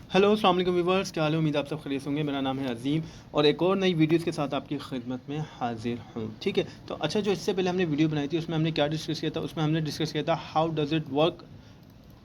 Hello अस्सलाम वालेकुम viewers, क्या हाल है। उम्मीद आप सब खैरियत होंगे। मेरा नाम है अजीम और एक और नई वीडियोस के साथ आपकी खिदमत में हाजिर हूँ। ठीक है, तो अच्छा, जो इससे पहले हमने वीडियो बनाई थी उसमें हमने क्या डिस्कस किया था। उसमें हमने डिस्कस किया था हाउ डज़ इट वर्क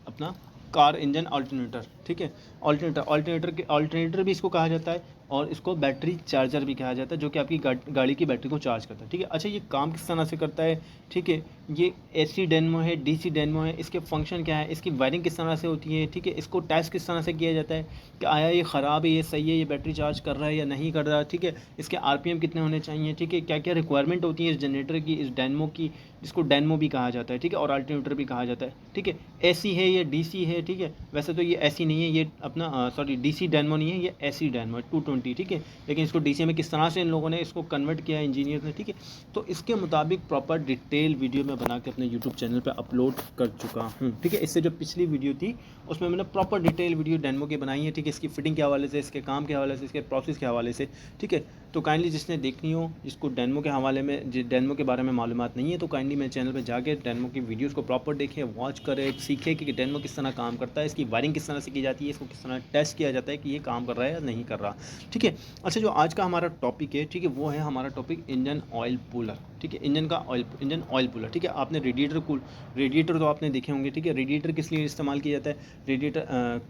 अपना कार इंजन अल्टरनेटर। ठीक है, अल्टरनेटर भी इसको कहा जाता है और इसको बैटरी चार्जर भी कहा जाता है, जो कि आपकी गाड़ी की बैटरी को चार्ज करता है। ठीक है, अच्छा, ये काम किस तरह से करता है। ठीक है, ये एसी डेनमो है, डीसी डेनमो है, इसके फंक्शन क्या है, इसकी वायरिंग किस तरह से होती है। ठीक है, इसको टेस्ट किस तरह से किया जाता है कि आया ये ख़राब है, ये सही है, ये बैटरी चार्ज कर रहा है या नहीं कर रहा। ठीक है, इसके आरपीएम कितने होने चाहिए। ठीक है, क्या क्या रिक्वायरमेंट होती है इस जनरेटर की, इस डेनमो की, जिसको डेनमो भी कहा जाता है। ठीक है, और अल्टरनेटर भी कहा जाता है। ठीक है, एसी है या डीसी है। ठीक है, वैसे तो ये एसी नहीं है, ये अपना सॉरी डीसी डेनमो नहीं है, ये एसी डेनमो है 220। ठीक है, लेकिन इसको डीसी में किस तरह से इन लोगों ने इसको कन्वर्ट किया है, इंजीनियर ने। ठीक है, तो इसके मुताबिक प्रॉपर डिटेल वीडियो में बना के अपने यूट्यूब चैनल पे अपलोड कर चुका हूँ। ठीक है, इससे जो पिछली वीडियो थी उसमें मैंने प्रॉपर डिटेल वीडियो डेनमो की बनाई है। ठीक है, इसकी फिटिंग के हवाले से, इसके काम के हवाले से, इसके प्रोसेस के हवाले से। ठीक है, तो काइंडली जिसने देखनी हो, जिसको डेनमो के हवाले में, डेनमो के बारे में मालूमात नहीं है, तो काइंडली मेरे चैनल पे जाके डेनमो की वीडियोस को प्रॉपर देखें, वॉच करें, सीखें कि डेनमो किस तरह काम करता है, इसकी वायरिंग किस तरह से की जाती है, इसको किस तरह टेस्ट किया जाता है कि ये काम कर रहा है या नहीं कर रहा। ठीक है, अच्छा, जो आज का हमारा टॉपिक है, ठीक है, वो है हमारा टॉपिक इंजन ऑयल कूलर। ठीक है, इंजन ऑयल कूलर। ठीक है, आपने रेडिएटर तो आपने देखे होंगे। ठीक है, रेडिएटर किस लिए इस्तेमाल किया जाता है। रेडिएटर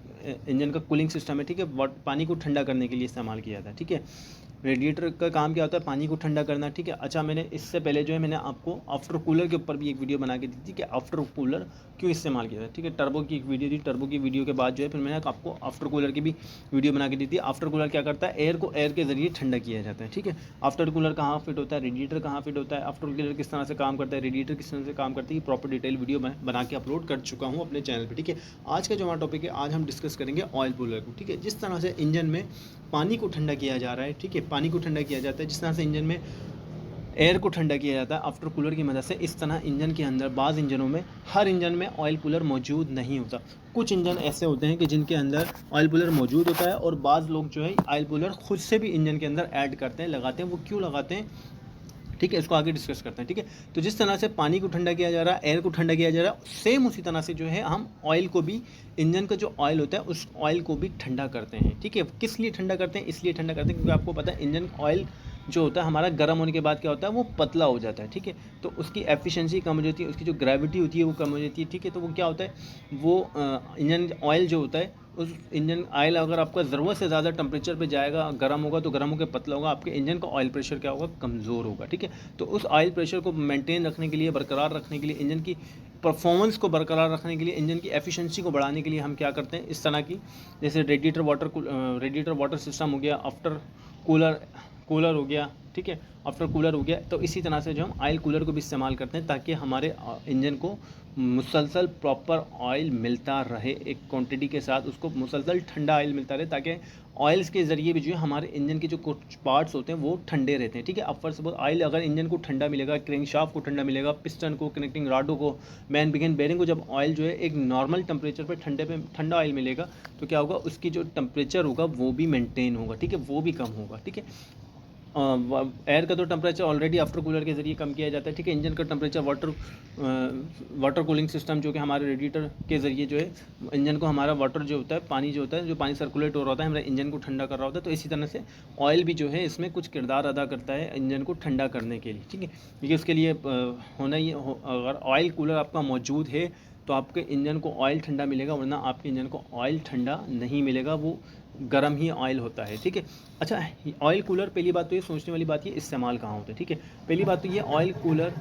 इंजन का कूलिंग सिस्टम है। ठीक है, पानी को ठंडा करने के लिए इस्तेमाल किया जाता है। ठीक है, रेडिएटर का काम क्या होता है, पानी को ठंडा करना। ठीक है, अच्छा, मैंने इससे पहले जो है मैंने आपको आफ्टर कूलर के ऊपर भी एक वीडियो बना के दी थी कि आफ्टर कूलर क्यों इस्तेमाल किया था। ठीक है, टर्बो की एक वीडियो थी, टर्बो की वीडियो के बाद जो है फिर मैंने आपको आफ्टर कूलर की भी वीडियो बना के दी थी। आफ्टर कूलर क्या करता है, एयर को एयर के ज़रिए ठंडा किया जाता है। ठीक है, आफ्टर कूलर कहाँ फिट होता है, रेडिएटर कहाँ फिट होता है, आफ्टर कूलर किस तरह से काम करता है, रेडिएटर किस तरह से काम करती है, प्रॉपर डिटेल वीडियो मैं बना के अपलोड कर चुका हूँ अपने चैनल पर। ठीक है, आज का जो हमारा टॉपिक है, आज हम डिस्कस करेंगे ऑयल कूलर को। ठीक है, जिस तरह से इंजन में पानी को ठंडा किया जा रहा है। ठीक है, पानी को ठंडा किया जाता है, जिस तरह से इंजन में एयर को ठंडा किया जाता है आफ्टर कूलर की मदद से, इस तरह इंजन के अंदर बाज़ इंजनों में, हर इंजन में ऑयल कूलर मौजूद नहीं होता। कुछ इंजन ऐसे होते हैं कि जिनके अंदर ऑयल कूलर मौजूद होता है, और बाज़ लोग जो है ऑयल कूलर खुद से भी इंजन के अंदर ऐड करते हैं, लगाते हैं। वो क्यों लगाते हैं, ठीक है, इसको आगे डिस्कस करते हैं। ठीक है, तो जिस तरह से पानी को ठंडा किया जा रहा है, एयर को ठंडा किया जा रहा है, सेम उसी तरह से जो है हम ऑयल को भी, इंजन का जो ऑयल होता है उस ऑयल को भी ठंडा करते हैं। ठीक है, किस लिए ठंडा करते हैं, इसलिए ठंडा करते हैं क्योंकि आपको पता है इंजन ऑयल जो होता है हमारा गर्म होने के बाद क्या होता है, वो पतला हो जाता है। ठीक है, तो उसकी एफिशिएंसी कम हो जाती है, उसकी जो ग्रेविटी होती है वो कम हो जाती है। ठीक है, तो वो क्या होता है, वो इंजन ऑयल जो होता है, उस इंजन ऑयल अगर आपका ज़रूरत से ज़्यादा टेम्परेचर पे जाएगा, गर्म होगा, तो गर्म होकर पतला होगा, आपके इंजन का ऑयल प्रेशर क्या होगा, कमज़ोर होगा। ठीक है, तो उस ऑयल प्रेशर को मेंटेन रखने के लिए, बरकरार रखने के लिए, इंजन की परफॉर्मेंस को बरकरार रखने के लिए, इंजन की एफिशिएंसी को बढ़ाने के लिए हम क्या करते हैं, इस तरह की, जैसे रेडिएटर वाटर सिस्टम हो गया, आफ्टर कूलर कूलर हो गया। ठीक है, आफ्टर कूलर हो गया, तो इसी तरह से जो हम ऑयल कूलर को भी इस्तेमाल करते हैं ताकि हमारे इंजन को मुसलसल प्रॉपर ऑयल मिलता रहे, एक क्वांटिटी के साथ उसको मुसलसल ठंडा ऑयल मिलता रहे, ताकि ऑयल्स के ज़रिए भी जो है हमारे इंजन के जो कुछ पार्ट्स होते हैं वो ठंडे रहते हैं। ठीक है, अब फर्स्ट ऑफ ऑल ऑयल अगर इंजन को ठंडा मिलेगा, क्रैंकशाफ्ट को ठंडा मिलेगा, पिस्टन को, कनेक्टिंग राडों को, मैन बिगिन बेयरिंग को, जब ऑयल जो है एक नॉर्मल टेम्परेचर पे ठंडा ऑयल मिलेगा, तो क्या होगा, उसकी जो टेम्परेचर होगा वो भी मेंटेन होगा। ठीक है, वो भी कम होगा। ठीक है, एयर का तो टेम्परेचर ऑलरेडी आफ्टर कूलर के ज़रिए कम किया जाता है। ठीक है, इंजन का टेम्परेचर वाटर कूलिंग सिस्टम जो कि हमारे रेडिएटर के ज़रिए जो है इंजन को, हमारा वाटर जो होता है, पानी जो होता है, जो पानी सर्कुलेट हो रहा होता है, हमारे इंजन को ठंडा कर रहा होता है। तो इसी तरह से ऑयल भी जो है इसमें कुछ किरदार अदा करता है इंजन को ठंडा करने के लिए। ठीक है, क्योंकि उसके लिए होना ही अगर ऑयल कूलर आपका मौजूद है तो आपके इंजन को ऑयल ठंडा मिलेगा, वरना आपके इंजन को ऑयल ठंडा नहीं मिलेगा, वो गर्म ही ऑयल होता है। ठीक है, अच्छा, ऑयल कूलर, पहली बात तो ये सोचने वाली बात, ये इस्तेमाल कहाँ होता है। ठीक है, पहली बात तो ये ऑयल कूलर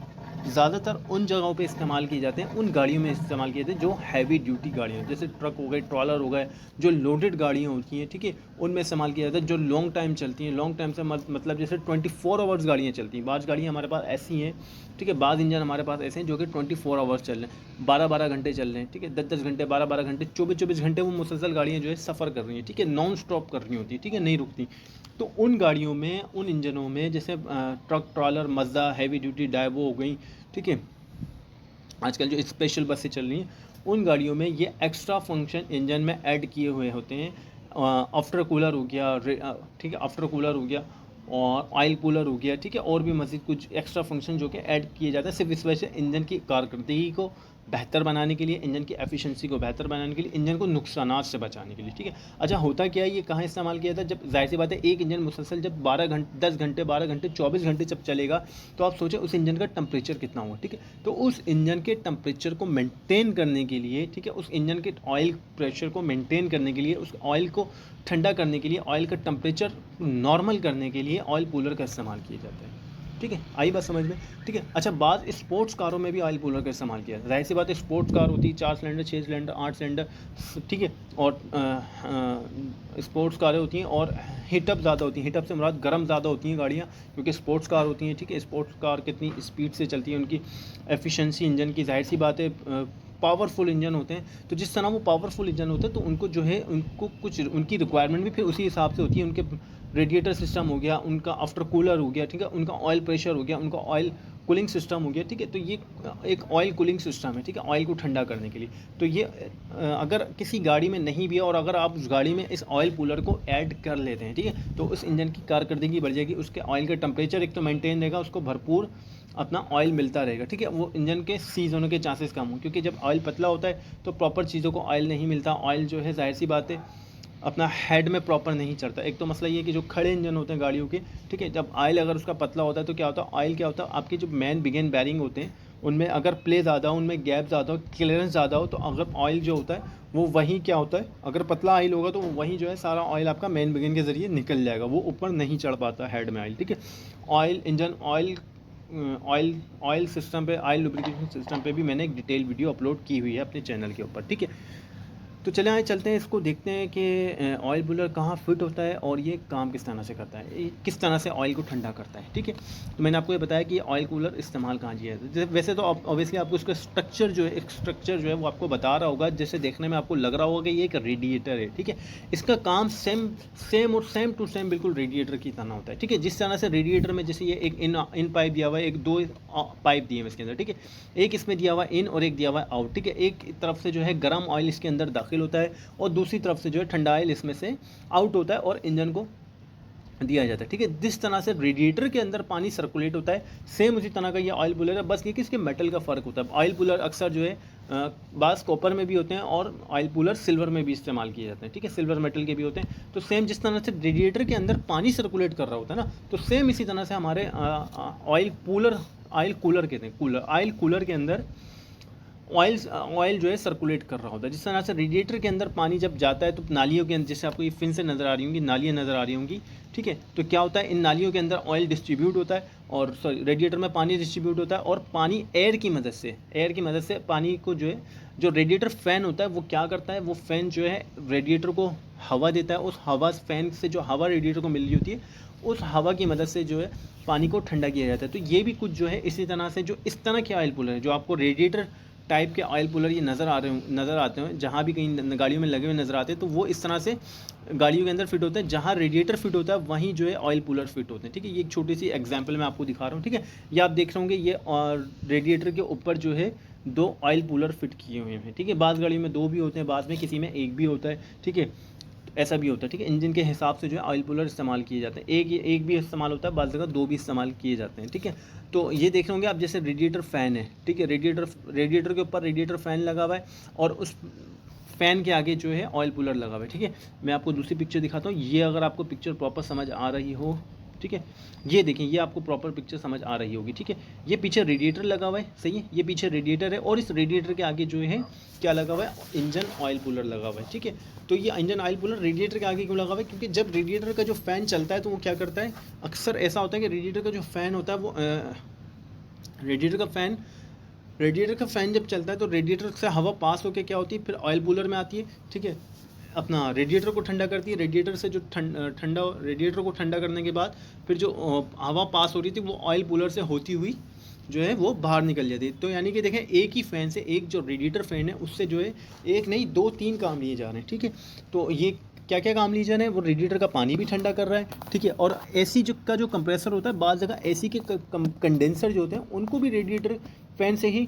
ज़्यादातर उन जगहों पे इस्तेमाल किए जाते हैं, उन गाड़ियों में इस्तेमाल किए जाते हैं जो हैवी ड्यूटी गाड़ियाँ, जैसे ट्रक हो गए, ट्रॉलर हो गए, जो लोडेड गाड़ियाँ होती हैं। ठीक है, उनमें इस्तेमाल किया जाता है, जो लॉन्ग टाइम चलती हैं। लॉन्ग टाइम से मतलब जैसे 24 आवर्स गाड़ियाँ चलती हैं। बाज़ गाड़ियाँ हमारे पास ऐसी हैं, ठीक है, बाज़ इंजन हमारे पास ऐसे हैं जो कि 24 आवर्स चल रहे हैं, 12-12 घंटे चल रहे हैं। ठीक है, 10-10 घंटे, 12-12 घंटे, 24-24 घंटे वो मुसलसल गाड़ियाँ जो है सफ़र कर रही हैं। ठीक है, नॉन स्टॉप कर रही होती है। ठीक है, नहीं रुकती। तो उन गाड़ियों में, उन इंजनों में, जैसे truck, trawler, Mazda, heavy duty Daewoo हो गई, ठीक है, आजकल जो स्पेशल बसें चल रही हैं, उन गाड़ियों में ये एक्स्ट्रा फंक्शन इंजन में ऐड किए हुए होते हैं। आफ्टर कूलर हो गया, ठीक है, आफ्टर कूलर हो गया, और ऑयल कूलर हो गया। ठीक है, और भी मज़ीद कुछ एक्स्ट्रा फंक्शन जो कि ऐड किए जाते हैं, सिर्फ इस वजह से इंजन की कारकर्दगी को बेहतर बनाने के लिए, इंजन की एफिशिएंसी को बेहतर बनाने के लिए, इंजन को नुकसानात से बचाने के लिए, ठीक है। अच्छा होता क्या है, ये कहाँ इस्तेमाल किया था, जब जाहिर सी बात है एक इंजन मुसलसल जब 10 घंटे 12 घंटे 24 घंटे जब चलेगा तो आप सोचें उस इंजन का टेम्परेचर कितना होगा, ठीक है। तो उस इंजन के टेम्परेचर को मेंटेन करने के लिए, ठीक है, उस इंजन के ऑयल प्रेशर को मेंटेन करने के लिए, उस ऑयल को ठंडा करने के लिए, ऑयल का टेम्परेचर नॉर्मल करने के लिए ऑयल कूलर का इस्तेमाल किया जाता है, ठीक है। आई बात समझ में, ठीक है। अच्छा बात स्पोर्ट्स कारों में भी ऑयल कूलर का इस्तेमाल किया है, जाहिर सी बात है स्पोर्ट्स कार होती है 4 सिलेंडर 6 सिलेंडर 8 सिलेंडर, ठीक है, और स्पोर्ट्स कारें होती हैं और हीटअप ज़्यादा होती हैं, हीटअप से मुराद गर्म ज़्यादा होती हैं गाड़ियाँ, क्योंकि स्पोर्ट्स कार होती हैं, ठीक है। स्पोर्ट्स कार कितनी स्पीड से चलती है, उनकी एफिशिएंसी इंजन की, जाहिर सी बात है पावरफुल इंजन होते हैं, तो जिस तरह वो पावरफुल इंजन होते हैं तो उनको जो है उनको कुछ उनकी रिक्वायरमेंट भी फिर उसी हिसाब से होती है। उनके रेडिएटर सिस्टम हो गया, उनका आफ्टर कूलर हो गया, ठीक है, उनका ऑयल प्रेशर हो गया, उनका ऑयल कूलिंग सिस्टम हो गया, ठीक है। तो ये एक ऑयल कूलिंग सिस्टम है, ठीक है, ऑयल को ठंडा करने के लिए। तो ये अगर किसी गाड़ी में नहीं भी है और अगर आप उस गाड़ी में इस ऑयल कूलर को ऐड कर लेते हैं, ठीक है, तो उस इंजन की कारकर्दगी बढ़ जाएगी, उसके ऑयल का टेम्परेचर एक तो मेंटेन रहेगा, उसको भरपूर अपना ऑयल मिलता रहेगा, ठीक है। वो इंजन के सीज होने के चांसेस कम हो, क्योंकि जब ऑयल पतला होता है तो प्रॉपर चीज़ों को ऑयल नहीं मिलता, ऑयल जो है जाहिर सी बात है अपना हेड में प्रॉपर नहीं चढ़ता। एक तो मसला ये है कि जो खड़े इंजन होते हैं गाड़ियों के, ठीक है, जब ऑयल अगर उसका पतला होता है तो क्या होता है, ऑयल क्या होता है, आपके जो मेन बिगेन बैरिंग होते हैं उनमें अगर प्ले ज़्यादा हो, उनमें गैप ज़्यादा हो, क्लियरेंस ज़्यादा हो, तो अगर ऑयल जो होता है वो वहीं क्या होता है, अगर पतला ऑयल होगा तो वहीं जो है सारा ऑयल आपका मेन बिगेन के ज़रिए निकल जाएगा, वो ऊपर नहीं चढ़ पाता हेड में ऑयल, ठीक है। ऑयल इंजन ऑयल सिस्टम पे, ऑयल लुब्रिकेशन सिस्टम पे भी मैंने एक डिटेल वीडियो अपलोड की हुई है अपने चैनल के ऊपर, ठीक है। तो चले आए चलते हैं, इसको देखते हैं कि ऑयल कूलर कहाँ फिट होता है और ये काम किस तरह से करता है, किस तरह से ऑयल को ठंडा करता है, ठीक है। तो मैंने आपको ये बताया कि ऑयल कूलर इस्तेमाल कहाँ किया है। वैसे तो ऑब्वियसली आपको इसका स्ट्रक्चर जो है वो आपको बता रहा होगा, जैसे देखने में आपको लग रहा होगा कि ये एक रेडिएटर है, ठीक है। इसका काम सेम टू सेम बिल्कुल रेडिएटर की तरह होता है, ठीक है। जिस तरह से रेडिएटर में जैसे ये एक इन पाइप दिया हुआ है, एक 2 पाइप दिए हैं इसके अंदर, ठीक है, एक इसमें दिया हुआ इन और एक दिया हुआ आउट, ठीक है। एक तरफ से जो है गर्म ऑयल इसके अंदर दाखिल होता है और दूसरी तरफ से जो है ठंडा ऑयल इसमें से आउट होता है और इंजन को दिया जाता है, ठीक है। जिस तरह से रेडिएटर के अंदर पानी सर्कुलेट होता है, सेम उसी तरह का ये ऑयल कूलर है, बस ये कि इसके मेटल का फ़र्क होता है। ऑयल कूलर अक्सर जो है बास कॉपर में भी होते हैं और ऑयल कूलर सिल्वर में भी इस्तेमाल किए जाते हैं, ठीक है, सिल्वर मेटल के भी होते हैं। तो सेम जिस तरह से रेडिएटर के अंदर पानी सर्कुलेट कर रहा होता है ना, तो सेम इसी तरह से हमारे ऑयल कूलर कहते हैं, ऑयल कूलर के अंदर ऑयल जो है सर्कुलेट कर रहा होता है। जिस तरह से रेडिएटर के अंदर पानी जब जाता है तो नालियों के अंदर, जैसे आपको ये फिन से नज़र आ रही होंगी, नालियाँ नज़र आ रही होंगी, ठीक है, तो क्या होता है, इन नालियों के अंदर ऑयल डिस्ट्रीब्यूट होता है और रेडिएटर में पानी डिस्ट्रीब्यूट होता है और पानी एयर की मदद से पानी को जो है, जो रेडिएटर फ़ैन होता है वो क्या करता है, वो फ़ैन जो है रेडिएटर को हवा देता है, उस हवा फ़ैन से जो हवा रेडिएटर को मिल रही होती है उस हवा की मदद से जो है पानी को ठंडा किया जाता है। तो ये भी कुछ जो है इसी तरह से, जो इस तरह के ऑयल कूलर है, जो आपको रेडिएटर टाइप के ऑयल कूलर ये नज़र आते हैं, जहाँ भी कहीं गाड़ियों में लगे हुए नज़र आते हैं, तो वो इस तरह से गाड़ियों के अंदर फिट होते हैं। जहाँ रेडिएटर फिट होता है वहीं जो है ऑयल कूलर फिट होते हैं, ठीक है। ये एक छोटी सी एग्जांपल मैं आपको दिखा रहा हूँ, ठीक है। ये आप देख रहे होंगे, ये रेडिएटर के ऊपर जो है 2 ऑयल कूलर फिट किए हुए हैं, ठीक है। बाज़ गाड़ियों में 2 भी होते हैं, बाद में किसी में 1 भी होता है, ठीक है, ऐसा भी होता है, ठीक है। इंजन के हिसाब से जो है ऑयल कूलर इस्तेमाल किए जाते हैं, एक भी इस्तेमाल होता है, बाज़ जगह 2 भी इस्तेमाल किए जाते हैं, ठीक है। तो ये देख रहे होंगे आप, जैसे रेडिएटर फ़ैन है, ठीक है, रेडिएटर के ऊपर रेडिएटर फ़ैन लगा हुआ है और उस फ़ैन के आगे जो है ऑयल कूलर लगा हुआ है, ठीक है। मैं आपको दूसरी पिक्चर दिखाता हूँ, ये अगर आपको पिक्चर प्रॉपर समझ आ रही हो, ठीक है, ये देखें, ये आपको प्रॉपर पिक्चर समझ आ रही होगी, ठीक है। ये पीछे रेडिएटर लगा हुआ है, सही है, ये पीछे रेडिएटर है और इस रेडिएटर के आगे जो है क्या लगा हुआ है, इंजन ऑयल कूलर लगा हुआ है, ठीक है। तो ये इंजन ऑयल कूलर रेडिएटर के आगे क्यों लगा हुआ है, क्योंकि जब रेडिएटर का जो फ़ैन चलता है तो वो क्या करता है, अक्सर ऐसा होता है कि रेडिएटर का जो फ़ैन होता है वो रेडिएटर का फ़ैन जब चलता है तो रेडिएटर से हवा पास होकर क्या होती है, फिर ऑयल कूलर में आती है, ठीक है, अपना रेडिएटर को ठंडा करती है। रेडिएटर से जो रेडिएटर को ठंडा करने के बाद फिर जो हवा पास हो रही थी वो ऑयल कूलर से होती हुई जो है वो बाहर निकल जाती है। तो यानी कि देखें, एक ही फ़ैन से, एक जो रेडिएटर फ़ैन है उससे जो है एक नहीं 2-3 काम लिए जा रहे हैं, ठीक है। तो ये क्या क्या काम लिए जा रहे हैं, वो रेडिएटर का पानी भी ठंडा कर रहा है, ठीक है, और एसी का जो कंप्रेसर होता है, बाज़ जगह एसी के कंडेंसर जो होते हैं उनको भी रेडिएटर फ़ैन से ही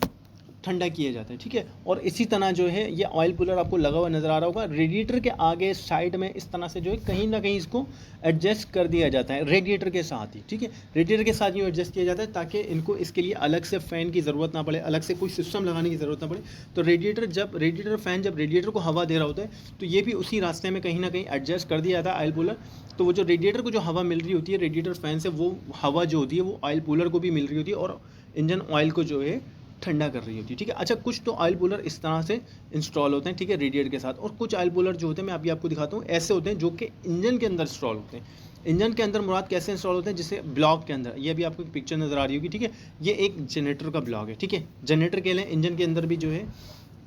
ठंडा किया जाता है, ठीक है। और इसी तरह जो है ये ऑयल कूलर आपको लगा हुआ नज़र आ रहा होगा, रेडिएटर के आगे साइड में इस तरह से जो है कहीं ना कहीं इसको एडजस्ट कर दिया जाता है रेडिएटर के साथ ही, ठीक है। रेडिएटर के साथ ये एडजस्ट किया जाता है ताकि इनको इसके लिए अलग से फ़ैन की ज़रूरत ना पड़े, अलग से कोई सिस्टम लगाने की ज़रूरत ना पड़े। तो रेडिएटर फ़ैन जब रेडिएटर को हवा दे रहा होता है तो ये भी उसी रास्ते में कहीं ना कहीं एडजस्ट कर दिया जाता है ऑयल कूलर। तो वो जो रेडिएटर को जो हवा मिल रही होती है रेडिएटर फ़ैन से, वो हवा जो होती है वो ऑयल कूलर को भी मिल रही होती है और इंजन ऑयल को जो है ठंडा कर रही होती है, ठीक है। अच्छा, कुछ तो ऑयल कूलर इस तरह से इंस्टॉल होते हैं, ठीक है, रेडिएटर के साथ, और कुछ ऑयल कूलर जो होते हैं मैं अभी आपको दिखाता हूँ, ऐसे होते हैं जो कि इंजन के अंदर इंस्टॉल होते हैं। इंजन के अंदर मुराद कैसे इंस्टॉल होते हैं, जैसे ब्लॉक के अंदर, ये अभी आपको एक पिक्चर नज़र आ रही होगी, ठीक है। ये एक जनरेटर का ब्लॉक है, ठीक है। जनरेटर के लिए इंजन के अंदर भी जो है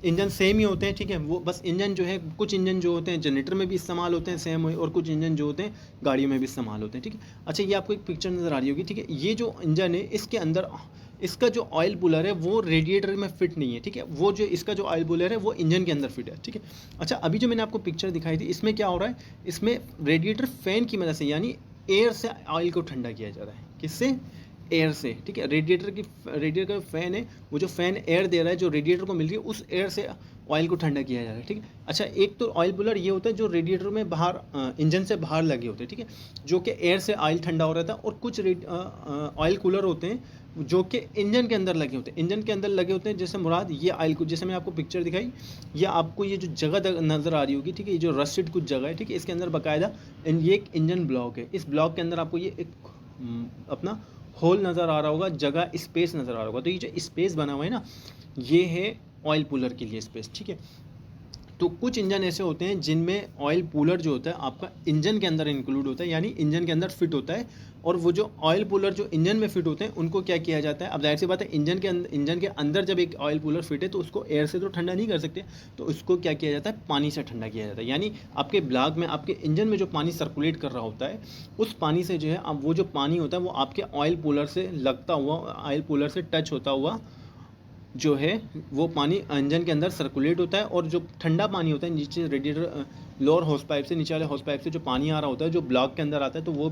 इंजन सेम ही होते हैं, ठीक है। वो बस इंजन जो है, कुछ इंजन जो होते हैं जनरेटर में भी इस्तेमाल होते हैं सेम, और कुछ इंजन जो होते हैं गाड़ियों में भी इस्तेमाल होते हैं, ठीक है। अच्छा, ये आपको एक पिक्चर नज़र आ रही होगी, ठीक है। ये जो इंजन है इसके अंदर इसका जो ऑयल कूलर है वो रेडिएटर में फिट नहीं है, ठीक है। वो जो इसका जो ऑयल कूलर है वो इंजन के अंदर फिट है, ठीक है। अच्छा, अभी जो मैंने आपको पिक्चर दिखाई थी इसमें क्या हो रहा है, इसमें रेडिएटर फ़ैन की मदद से यानी एयर से ऑयल को ठंडा किया जा रहा है। किससे? एयर से, ठीक है। रेडिएटर का फ़ैन है, वो जो फ़ैन एयर दे रहा है जो रेडिएटर को मिल रही है उस एयर से ऑयल को ठंडा किया जा रहा है, ठीक है। अच्छा, एक तो ऑयल कूलर ये होता है जो रेडिएटर में बाहर इंजन से बाहर लगे होते हैं, ठीक है, जो कि एयर से ऑयल ठंडा हो रहा था। और कुछ ऑयल कूलर होते हैं जो कि इंजन के अंदर लगे होते हैं, इंजन के अंदर लगे होते हैं। जैसे मुराद ये ऑयल को, जैसे मैंने आपको पिक्चर दिखाई, ये आपको ये जो जगह नज़र आ रही होगी, ठीक है, ये जो रस्टेड कुछ जगह है, ठीक है, इसके अंदर बाकायदा ये एक इंजन ब्लॉक है। इस ब्लॉक के अंदर आपको ये एक अपना होल नज़र आ रहा होगा, जगह स्पेस नज़र आ रहा होगा। तो ये जो स्पेस बना हुआ है ना, ये है ऑयल कूलर के लिए स्पेस, ठीक है। तो कुछ इंजन ऐसे होते हैं जिनमें ऑयल कूलर जो होता है आपका इंजन के अंदर इंक्लूड होता है, यानी इंजन के अंदर फिट होता है। और वो जो ऑयल कूलर जो इंजन में फिट होते हैं उनको क्या किया जाता है, अब जाहिर सी बात है इंजन के अंदर जब एक ऑयल कूलर फिट है तो उसको एयर से तो ठंडा नहीं कर सकते, तो उसको क्या किया जाता है, पानी से ठंडा किया जाता है। यानी आपके ब्लॉक में, आपके इंजन में जो पानी सर्कुलेट कर रहा होता है उस पानी से जो है, अब वो जो पानी होता है वो आपके ऑयल कूलर से लगता हुआ, ऑयल कूलर से टच होता हुआ जो है वो पानी इंजन के अंदर सर्कुलेट होता है। और जो ठंडा पानी होता है नीचे रेडिएटर लोअर हॉस पाइप से, नीचे वाले हॉस पाइप से जो पानी आ रहा होता है जो ब्लॉक के अंदर आता है, तो वो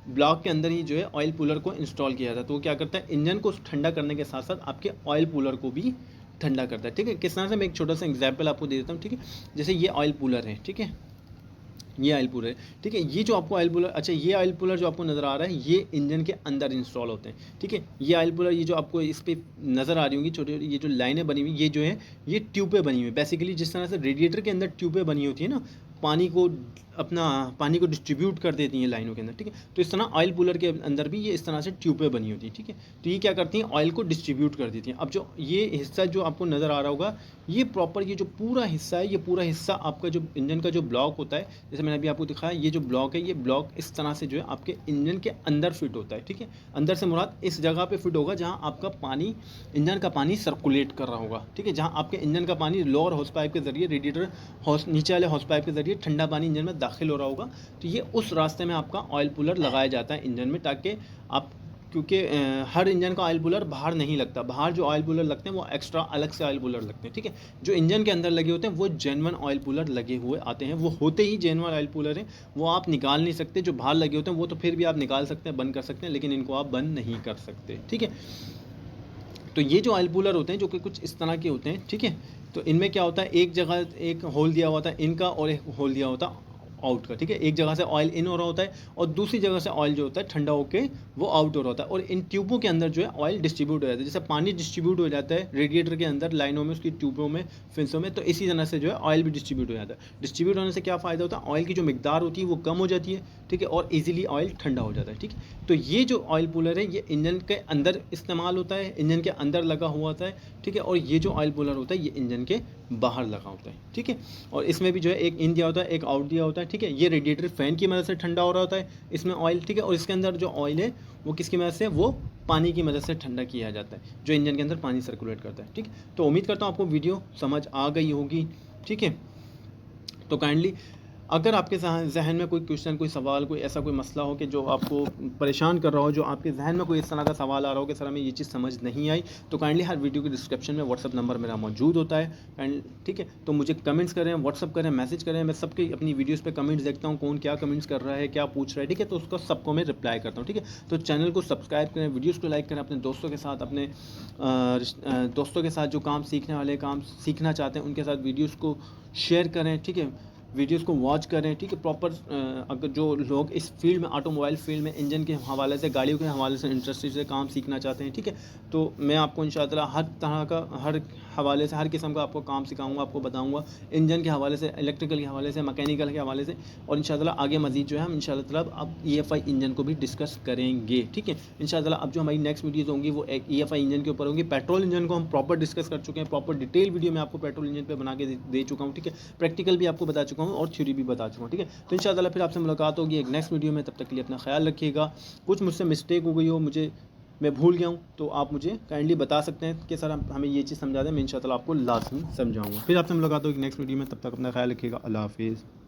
ब्लॉक के अंदर ही जो है ऑयल कूलर को इंस्टॉल किया जाता है। तो वो क्या करता है, इंजन को ठंडा करने के साथ साथ आपके ऑयल कूलर को भी ठंडा करता है, ठीक है। किस तरह से, मैं एक छोटा सा एग्जाम्पल आपको दे देता हूँ, ठीक है। जैसे ये ऑयल कूलर है, ठीक है, ये ऑयल कूलर है, ठीक है। ये जो आपको ऑयल कूलर, अच्छा, ये ऑयल कूलर जो आपको नज़र आ रहा है ये इंजन के अंदर इंस्टॉल होते हैं, ठीक है। ये ऑयल कूलर, ये जो आपको इस पर नज़र आ रही होंगी छोटी, ये जो लाइनें बनी हुई, ये जो है ये ट्यूबें बनी हुई है। बेसिकली जिस तरह से रेडिएटर के अंदर ट्यूबें बनी होती है ना, पानी को डिस्ट्रीब्यूट कर देती हैं लाइनों के अंदर, ठीक है। तो इस तरह ऑयल कूलर के अंदर भी ये इस तरह से ट्यूबें बनी होती हैं, ठीक है। तो ये क्या करती हैं, ऑयल को डिस्ट्रीब्यूट कर देती हैं। अब जो ये हिस्सा जो आपको नज़र आ रहा होगा, ये प्रॉपर ये जो पूरा हिस्सा है, ये पूरा हिस्सा आपका जो इंजन का जो ब्लॉक होता है, जैसे मैंने अभी आपको दिखाया, ये जो ब्लॉक है, ये ब्लॉक इस तरह से जो है आपके इंजन के अंदर फिट होता है, ठीक है। अंदर से मुराद इस जगह पे फिट होगा जहाँ आपका पानी, इंजन का पानी सर्कुलेट कर रहा होगा, ठीक है। जहाँ आपके इंजन का पानी लोअर हॉर्स पाइप के जरिए, रेडिएटर नीचे वाले हॉर्स पाइप के जरिए ठंडा पानी इंजन में दाखिल हो रहा होगा। तो ये उस रास्ते में आपका ऑयल कूलर लगाया जाता है इंजन में, ताकि आप, क्योंकि हर इंजन का ऑयल कूलर बाहर नहीं लगता, बाहर जो ऑयल कूलर लगते हैं वो एक्स्ट्रा अलग से ऑयल कूलर लगते हैं, ठीक है। जो इंजन के अंदर लगे होते हैं वो जेन्युइन ऑयल कूलर लगे हुए आते हैं, वो होते ही जेन्युइन ऑयल कूलर हैं, वो आप निकाल नहीं सकते। जो बाहर लगे होते हैं वो तो फिर भी आप निकाल सकते हैं, बंद कर सकते हैं, लेकिन इनको आप बंद नहीं कर सकते, ठीक है। तो ये जो ऑयल कूलर होते हैं जो कि कुछ इस तरह के होते हैं, ठीक है। तो इनमें क्या होता है, एक जगह एक होल दिया हुआ था इनका और एक होल दिया होता आउट का, ठीक है। एक जगह से ऑयल इन हो रहा होता है और दूसरी जगह से ऑयल जो होता है ठंडा होकर वो आउट हो रहा होता है। और इन ट्यूबों के अंदर जो है ऑयल डिस्ट्रीब्यूट हो जाता है, जैसे पानी डिस्ट्रीब्यूट हो जाता है रेडिएटर के अंदर लाइनों में, उसकी ट्यूबों में, फिंसों में, तो इसी तरह से जो है ऑयल भी डिस्ट्रीब्यूट हो जाता है। डिस्ट्रीब्यूट होने से क्या फ़ायदा होता है, ऑयल की जो मिकदार होती है वो कम हो जाती है, ठीक है, और ईजिली ऑयल ठंडा हो जाता है, ठीक है। तो ये जो ऑयल कूलर है ये इंजन के अंदर इस्तेमाल होता है, इंजन के अंदर लगा हुआ होता है, ठीक है। और ये जो ऑयल कूलर होता है ये इंजन के बाहर लगा होता है, ठीक है। और इसमें भी जो है एक इन दिया होता है, एक आउट दिया होता है, ठीक है। ये रेडिएटर फ़ैन की मदद से ठंडा हो रहा होता है इसमें ऑयल, ठीक है। और इसके अंदर जो ऑयल है वो किसकी मदद से, वो पानी की मदद से ठंडा किया जाता है, जो इंजन के अंदर पानी सर्कुलेट करता है, ठीक। तो उम्मीद करता हूँ आपको वीडियो समझ आ गई होगी, ठीक है। तो काइंडली अगर आपके ज़हन में कोई क्वेश्चन, कोई सवाल, कोई ऐसा कोई मसला हो कि जो आपको परेशान कर रहा हो, जो आपके ज़हन में कोई इस तरह का सवाल आ रहा हो कि सर हमें ये चीज़ समझ नहीं आई, तो काइंडली हर वीडियो की डिस्क्रिप्शन में व्हाट्सअप नंबर मेरा मौजूद होता है। एंड ठीक है, तो मुझे कमेंट्स करें, व्हाट्सअप करें, मैसेज करें, मैं सबकी अपनी वीडियोज़ पे कमेंट्स देखता हूँ, कौन क्या कमेंट्स कर रहा है, क्या पूछ रहा है, ठीक है, तो उसको सबको मैं रिप्लाई करता हूँ। ठीक है, तो चैनल को सब्सक्राइब करें, वीडियोज़ को लाइक करें, अपने दोस्तों के साथ, अपने दोस्तों के साथ जो काम सीखने वाले, काम सीखना चाहते हैं, उनके साथ वीडियोज़ को शेयर करें। ठीक है, वीडियोज़ को वॉच करें। ठीक है, प्रॉपर अगर जो लोग इस फील्ड में, ऑटोमोबाइल फील्ड में, इंजन के हवाले से, गाड़ियों के हवाले से इंडस्ट्री से काम सीखना चाहते हैं, ठीक है, तो मैं आपको इंशाअल्लाह हर तरह का, हर हवाले से, हर किस्म का आपको काम सिखाऊंगा, आपको बताऊंगा, इंजन के हवाले से, इलेक्ट्रिकल के हवाले से, मैकेनिकल के हवाले से। और इंशाअल्लाह आगे मज़ीद जो है हम इंशाअल्लाह अब EFI इंजन को भी डिस्कस करेंगे। ठीक है, इंशाअल्लाह अब जो हमारी नेक्स्ट वीडियोज़ होंगी वो एक EFI इंजन के ऊपर होंगी। पेट्रोल इंजन को हम प्रॉपर डिस्कस कर चुके हैं, प्रॉपर डिटेल वीडियो मैं आपको पेट्रोल इंजन पर बना के दे चुका हूँ। ठीक है, प्रैक्टिकल भी आपको बता चुका हूँ और थ्योरी भी बता चुका हूँ। ठीक है, तो इंशाअल्लाह फिर आपसे मुलाकात होगी एक नेक्स्ट वीडियो में। तब तक के लिए अपना ख्याल रखिएगा। कुछ मुझसे मिस्टेक हो गई हो, मैं भूल गया हूँ, तो आप मुझे काइंडली बता सकते हैं कि सर हमें ये चीज़ समझा दें, मैं इंशाअल्लाह आपको लाज़मी समझाऊंगा। फिर आपसे मुलाकात होगी नेक्स्ट वीडियो में। तब तक अपना ख्याल रखिएगा। अल्लाह हाफिज़।